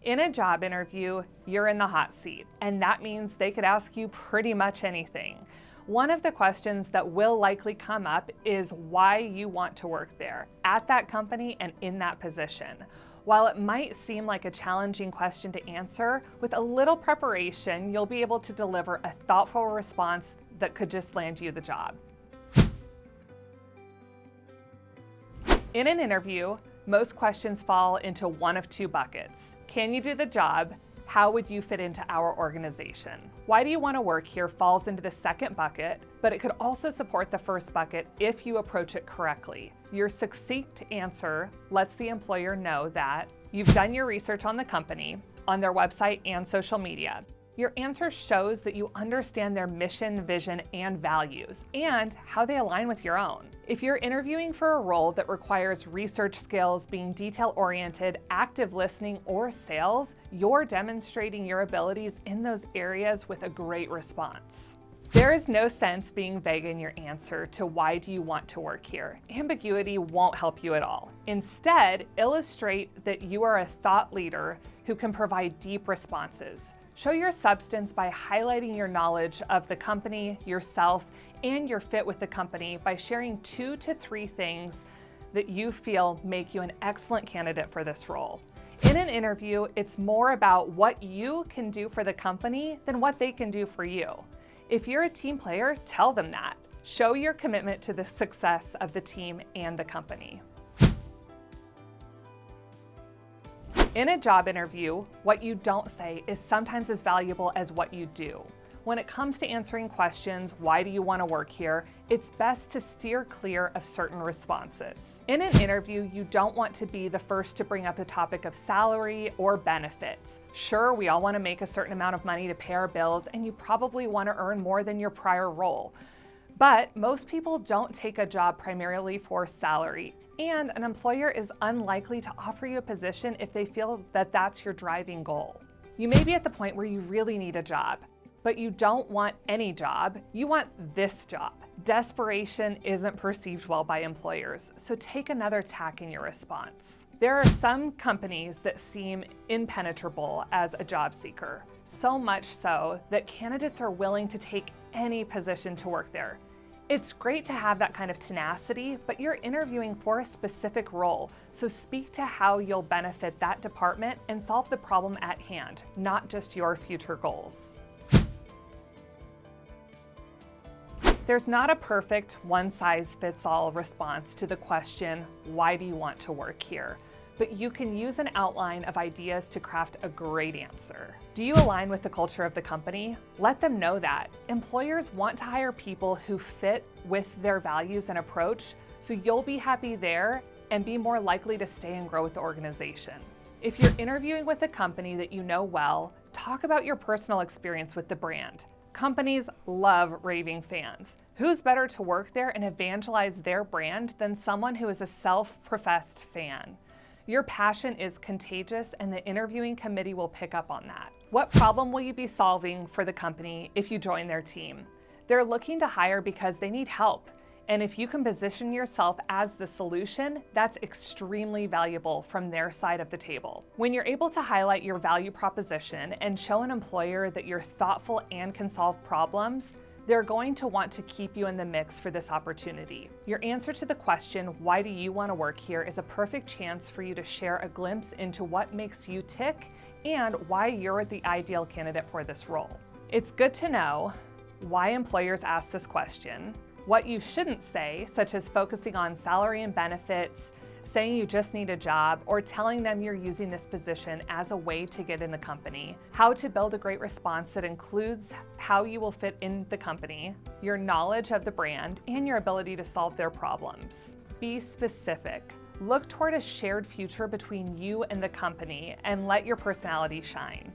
In a job interview, you're in the hot seat, and that means they could ask you pretty much anything. One of the questions that will likely come up is why you want to work there, at that company and in that position. While it might seem like a challenging question to answer, with a little preparation, you'll be able to deliver a thoughtful response that could just land you the job. In an interview, most questions fall into one of two buckets. Can you do the job? How would you fit into our organization? Why do you want to work here falls into the second bucket, but it could also support the first bucket if you approach it correctly. Your succinct answer lets the employer know that you've done your research on the company, on their website and social media. Your answer shows that you understand their mission, vision, and values, and how they align with your own. If you're interviewing for a role that requires research skills, being detail-oriented, active listening, or sales, you're demonstrating your abilities in those areas with a great response. There is no sense being vague in your answer to why do you want to work here. Ambiguity won't help you at all. Instead, illustrate that you are a thought leader who can provide deep responses. Show your substance by highlighting your knowledge of the company, yourself, and your fit with the company by sharing 2 to 3 things that you feel make you an excellent candidate for this role. In an interview, it's more about what you can do for the company than what they can do for you. If you're a team player, tell them that. Show your commitment to the success of the team and the company. In a job interview, what you don't say is sometimes as valuable as what you do. When it comes to answering questions, why do you want to work here, it's best to steer clear of certain responses. In an interview, you don't want to be the first to bring up the topic of salary or benefits. Sure, we all want to make a certain amount of money to pay our bills, and you probably want to earn more than your prior role. But most people don't take a job primarily for salary, and an employer is unlikely to offer you a position if they feel that that's your driving goal. You may be at the point where you really need a job, but you don't want any job, you want this job. Desperation isn't perceived well by employers, so take another tack in your response. There are some companies that seem impenetrable as a job seeker, so much so that candidates are willing to take any position to work there. It's great to have that kind of tenacity, but you're interviewing for a specific role, so speak to how you'll benefit that department and solve the problem at hand, not just your future goals. There's not a perfect one-size-fits-all response to the question, why do you want to work here? But you can use an outline of ideas to craft a great answer. Do you align with the culture of the company? Let them know that. Employers want to hire people who fit with their values and approach, so you'll be happy there and be more likely to stay and grow with the organization. If you're interviewing with a company that you know well, talk about your personal experience with the brand. Companies love raving fans. Who's better to work there and evangelize their brand than someone who is a self-professed fan? Your passion is contagious, and the interviewing committee will pick up on that. What problem will you be solving for the company if you join their team? They're looking to hire because they need help. And if you can position yourself as the solution, that's extremely valuable from their side of the table. When you're able to highlight your value proposition and show an employer that you're thoughtful and can solve problems, they're going to want to keep you in the mix for this opportunity. Your answer to the question, why do you want to work here, is a perfect chance for you to share a glimpse into what makes you tick and why you're the ideal candidate for this role. It's good to know why employers ask this question, what you shouldn't say, such as focusing on salary and benefits, saying you just need a job, or telling them you're using this position as a way to get in the company, how to build a great response that includes how you will fit in the company, your knowledge of the brand, and your ability to solve their problems. Be specific. Look toward a shared future between you and the company and let your personality shine.